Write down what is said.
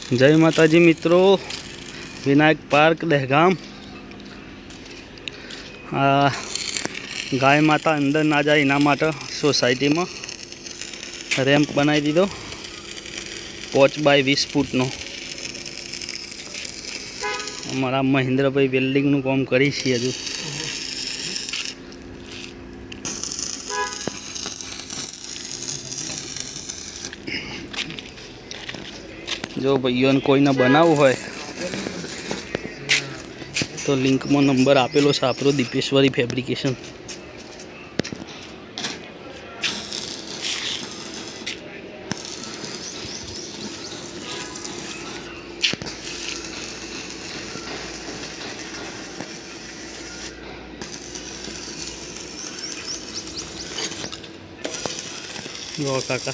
जय माताजी मित्रों, विनायक पार्क दहगाम। गाय माता अंदर ना जाए एना माटे सोसायटी में रेम्प बनावी दीधो 5 बाय 20 फूटनो। अमरा महेन्द्र भाई वेल्डिंग काम करी छे हजू। जो भाईओ ने कोई बनावू होय तो लिंक में नंबर आपेलो छे आपरो दीपेश्वरी फेब्रिकेशन। जो काका